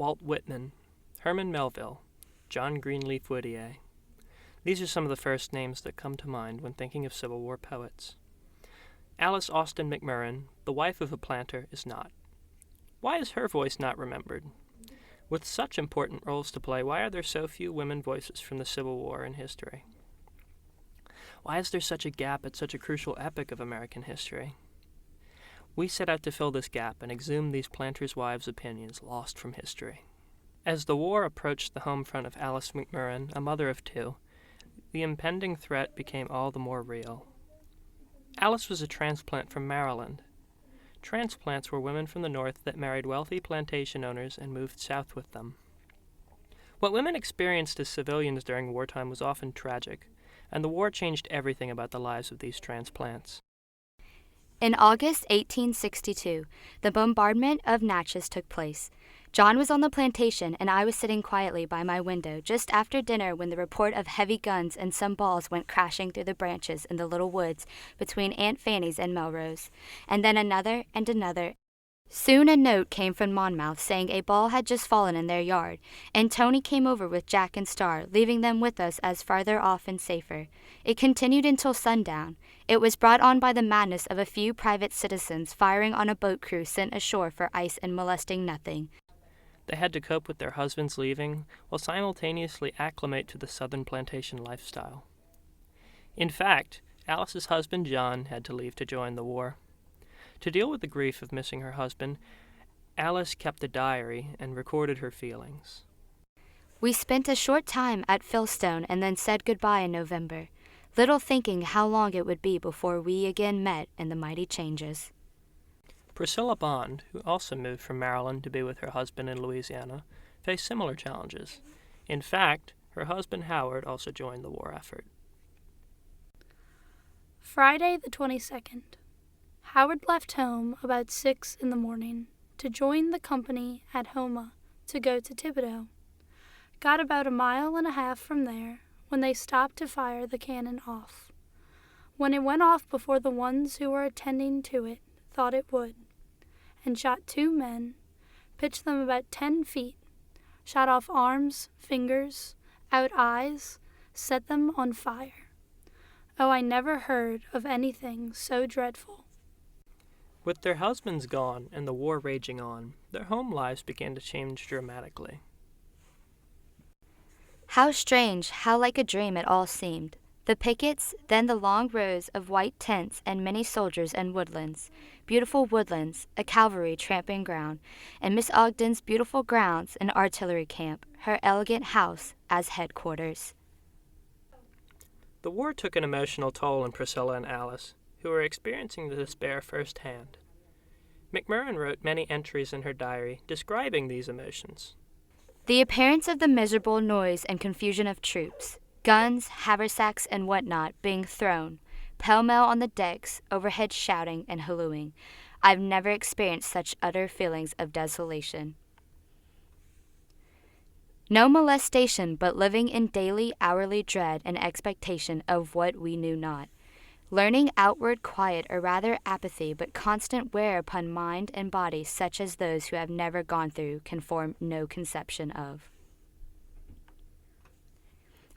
Walt Whitman, Herman Melville, John Greenleaf Whittier. These are some of the first names that come to mind when thinking of Civil War poets. Alice Austin McMurran, the wife of a planter, is not. Why is her voice not remembered? With such important roles to play, why are there so few women voices from the Civil War in history? Why is there such a gap at such a crucial epoch of American history? We set out to fill this gap and exhume these planters' wives' opinions lost from history. As the war approached the home front of Alice McMurran, a mother of two, the impending threat became all the more real. Alice was a transplant from Maryland. Transplants were women from the North that married wealthy plantation owners and moved south with them. What women experienced as civilians during wartime was often tragic, and the war changed everything about the lives of these transplants. In August 1862, the bombardment of Natchez took place. John was on the plantation, and I was sitting quietly by my window just after dinner when the report of heavy guns and some balls went crashing through the branches in the little woods between Aunt Fanny's and Melrose, and then another and another. Soon a note came from Monmouth saying a ball had just fallen in their yard, and Tony came over with Jack and Star, leaving them with us as farther off and safer. It continued until sundown. It was brought on by the madness of a few private citizens firing on a boat crew sent ashore for ice and molesting nothing. They had to cope with their husbands leaving, while simultaneously acclimate to the southern plantation lifestyle. In fact, Alice's husband John had to leave to join the war. To deal with the grief of missing her husband, Alice kept a diary and recorded her feelings. We spent a short time at Philstone and then said goodbye in November, little thinking how long it would be before we again met in the mighty changes. Priscilla Bond, who also moved from Maryland to be with her husband in Louisiana, faced similar challenges. In fact, her husband Howard also joined the war effort. Friday the 22nd. Howard left home about 6 in the morning to join the company at Homa to go to Thibodaux. Got about 1.5 miles from there when they stopped to fire the cannon off. When it went off before the ones who were attending to it thought it would, and shot 2 men, pitched them about 10 feet, shot off arms, fingers, out eyes, set them on fire. Oh, I never heard of anything so dreadful. With their husbands gone and the war raging on, their home lives began to change dramatically. How strange, how like a dream it all seemed. The pickets, then the long rows of white tents and many soldiers and woodlands, beautiful woodlands, a cavalry tramping ground, and Miss Ogden's beautiful grounds, an artillery camp, her elegant house as headquarters. The war took an emotional toll on Priscilla and Alice, who were experiencing the despair firsthand. McMurran wrote many entries in her diary describing these emotions. The appearance of the miserable noise and confusion of troops, guns, haversacks, and whatnot being thrown, pell-mell on the decks, overhead shouting and hallooing. I've never experienced such utter feelings of desolation. No molestation, but living in daily, hourly dread and expectation of what we knew not. Learning outward quiet or rather apathy, but constant wear upon mind and body such as those who have never gone through can form no conception of.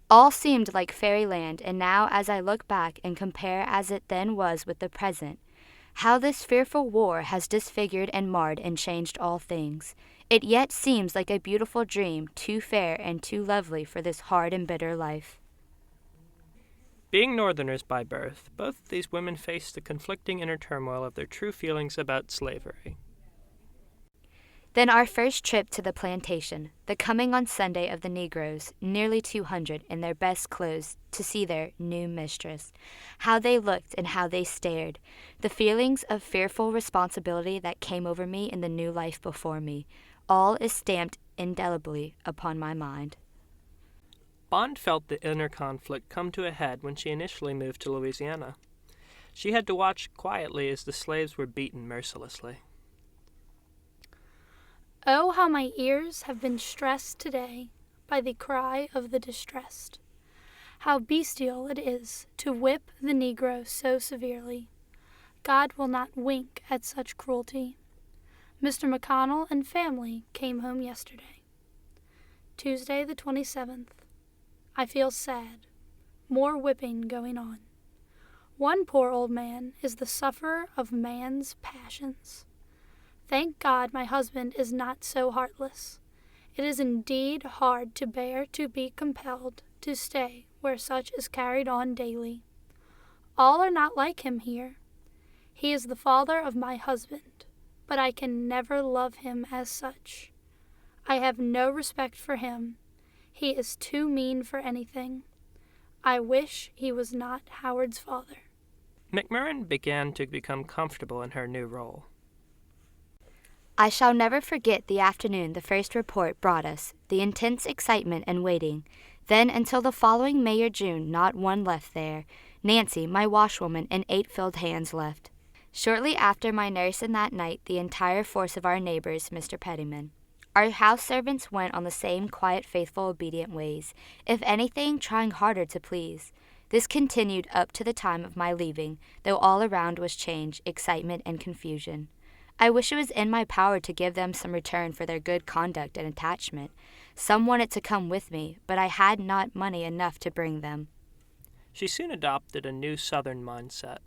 All seemed like fairyland, and now as I look back and compare as it then was with the present, how this fearful war has disfigured and marred and changed all things. It yet seems like a beautiful dream, too fair and too lovely for this hard and bitter life. Being Northerners by birth, both of these women faced the conflicting inner turmoil of their true feelings about slavery. Then our first trip to the plantation, the coming on Sunday of the Negroes, nearly 200 in their best clothes, to see their new mistress. How they looked and how they stared. The feelings of fearful responsibility that came over me in the new life before me. All is stamped indelibly upon my mind. Bond felt the inner conflict come to a head when she initially moved to Louisiana. She had to watch quietly as the slaves were beaten mercilessly. Oh, how my ears have been stressed today by the cry of the distressed. How bestial it is to whip the Negro so severely. God will not wink at such cruelty. Mr. McConnell and family came home yesterday. Tuesday the 27th. I feel sad. More whipping going on. One poor old man is the sufferer of man's passions. Thank God my husband is not so heartless. It is indeed hard to bear to be compelled to stay where such is carried on daily. All are not like him here. He is the father of my husband, but I can never love him as such. I have no respect for him. He is too mean for anything. I wish he was not Howard's father. McMurrin began to become comfortable in her new role. I shall never forget the afternoon the first report brought us, the intense excitement and waiting. Then until the following May or June, not one left there. Nancy, my washwoman, and 8 filled hands left. Shortly after my nurse and that night, the entire force of our neighbors, Mr. Pettyman. Our house servants went on the same quiet, faithful, obedient ways, if anything, trying harder to please. This continued up to the time of my leaving, though all around was change, excitement, and confusion. I wish it was in my power to give them some return for their good conduct and attachment. Some wanted to come with me, but I had not money enough to bring them. She soon adopted a new Southern mindset.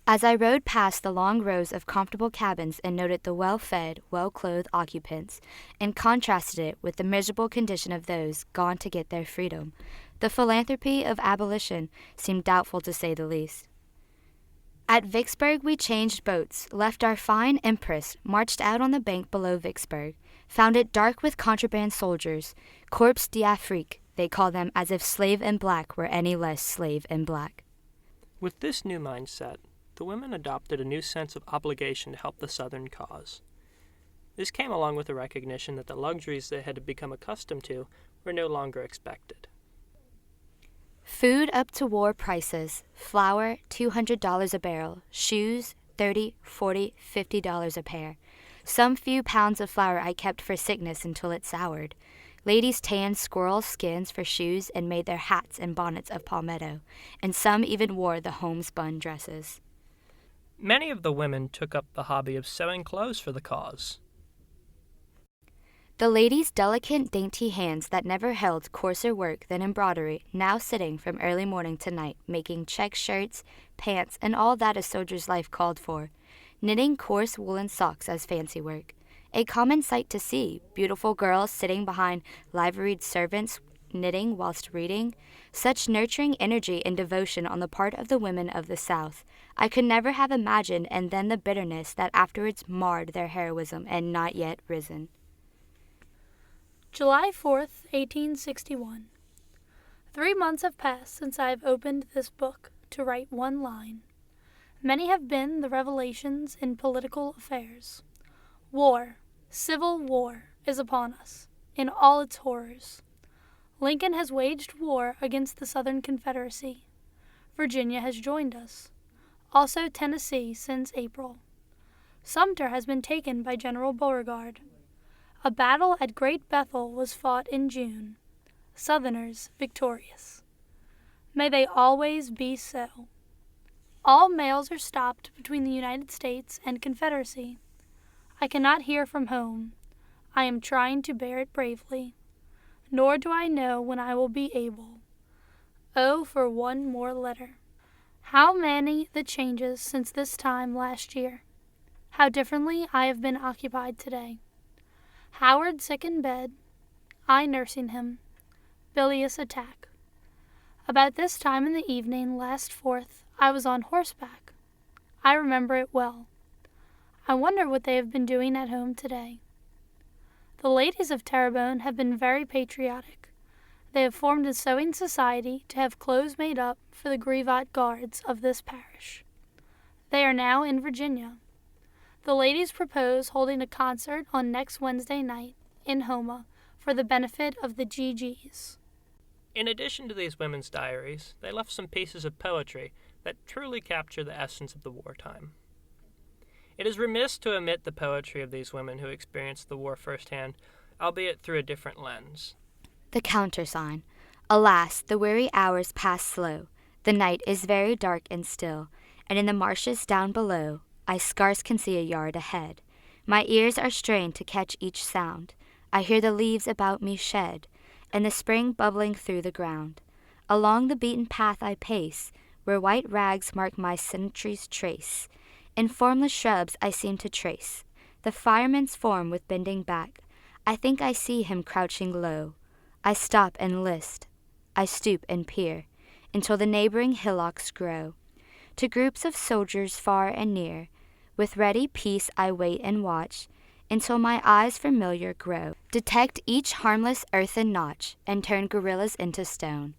As I rode past the long rows of comfortable cabins and noted the well-fed, well-clothed occupants, and contrasted it with the miserable condition of those gone to get their freedom, the philanthropy of abolition seemed doubtful to say the least. At Vicksburg we changed boats, left our fine Empress, marched out on the bank below Vicksburg, found it dark with contraband soldiers, corps d'Afrique, they call them, as if slave in black were any less slave in black. With this new mindset, the women adopted a new sense of obligation to help the Southern cause. This came along with the recognition that the luxuries they had become accustomed to were no longer expected. Food up to war prices, flour $200 a barrel, shoes $30, $40, $50 a pair. Some few pounds of flour I kept for sickness until it soured. Ladies tanned squirrel skins for shoes and made their hats and bonnets of palmetto, and some even wore the homespun dresses. Many of the women took up the hobby of sewing clothes for the cause. The ladies' delicate, dainty hands that never held coarser work than embroidery, now sitting from early morning to night, making check shirts, pants, and all that a soldier's life called for, knitting coarse woolen socks as fancy work. A common sight to see, beautiful girls sitting behind liveried servants, knitting whilst reading. Such nurturing energy and devotion on the part of the women of the South, I could never have imagined, and then the bitterness that afterwards marred their heroism and not yet risen. July 4th, 1861. 3 months have passed since I have opened this book to write one line. Many have been the revelations in political affairs. War, civil war, is upon us, in all its horrors. Lincoln has waged war against the Southern Confederacy. Virginia has joined us. Also Tennessee since April. Sumter has been taken by General Beauregard. A battle at Great Bethel was fought in June. Southerners victorious. May they always be so. All mails are stopped between the United States and Confederacy. I cannot hear from home. I am trying to bear it bravely. Nor do I know when I will be able. Oh, for one more letter. How many the changes since this time last year. How differently I have been occupied today. Howard sick in bed, I nursing him, bilious attack. About this time in the evening last 4th, I was on horseback. I remember it well. I wonder what they have been doing at home today. The ladies of Terrebonne have been very patriotic. They have formed a sewing society to have clothes made up for the Grivat Guards of this parish. They are now in Virginia. The ladies propose holding a concert on next Wednesday night in Houma for the benefit of the GGs. In addition to these women's diaries, they left some pieces of poetry that truly capture the essence of the wartime. It is remiss to omit the poetry of these women who experienced the war firsthand, albeit through a different lens. The countersign. Alas, the weary hours pass slow. The night is very dark and still, and in the marshes down below, I scarce can see a yard ahead. My ears are strained to catch each sound. I hear the leaves about me shed, and the spring bubbling through the ground. Along the beaten path I pace, where white rags mark my sentry's trace. In formless shrubs I seem to trace the fireman's form with bending back. I think I see him crouching low. I stop and list. I stoop and peer, until the neighboring hillocks grow. To groups of soldiers far and near, with ready peace I wait and watch, until my eyes familiar grow. Detect each harmless earthen notch, and turn guerrillas into stone.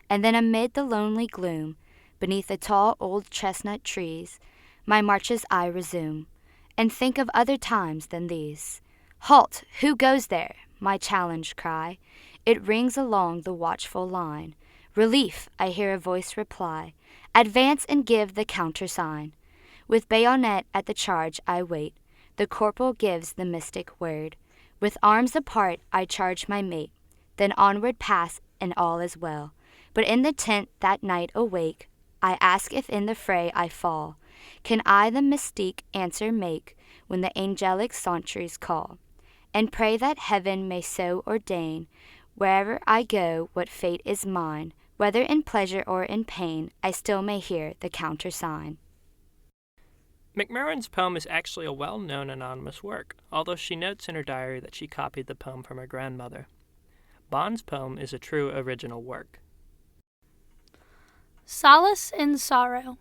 And then amid the lonely gloom, beneath the tall old chestnut trees, my marches I resume, and think of other times than these. Halt! Who goes there? My challenge cry. It rings along the watchful line. Relief! I hear a voice reply. Advance and give the countersign. With bayonet at the charge I wait. The corporal gives the mystic word. With arms apart I charge my mate. Then onward pass, and all is well. But in the tent that night awake, I ask if in the fray I fall. Can I the mystique answer make when the angelic sentries call? And pray that heaven may so ordain, wherever I go, what fate is mine, whether in pleasure or in pain, I still may hear the countersign. McMurrin's poem is actually a well-known anonymous work, although she notes in her diary that she copied the poem from her grandmother. Bond's poem is a true original work. Solace in sorrow.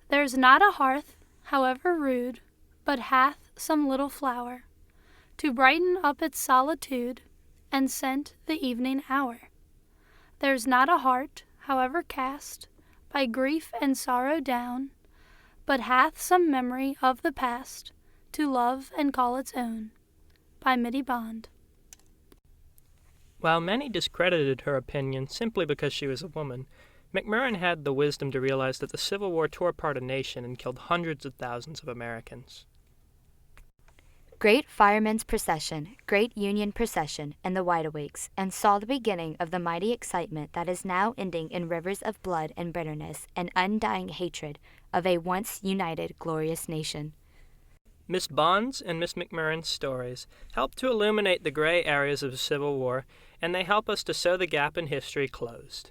There's not a hearth, however rude, but hath some little flower, to brighten up its solitude, and scent the evening hour. There's not a heart, however cast by grief and sorrow down, but hath some memory of the past, to love and call its own. By Mitty Bond. While many discredited her opinion simply because she was a woman, McMurrin had the wisdom to realize that the Civil War tore apart a nation and killed hundreds of thousands of Americans. Great Firemen's Procession, Great Union Procession, and the Wideawakes, and saw the beginning of the mighty excitement that is now ending in rivers of blood and bitterness and undying hatred of a once united, glorious nation. Miss Bond's and Miss McMurrin's stories help to illuminate the gray areas of the Civil War, and they help us to sew the gap in history closed.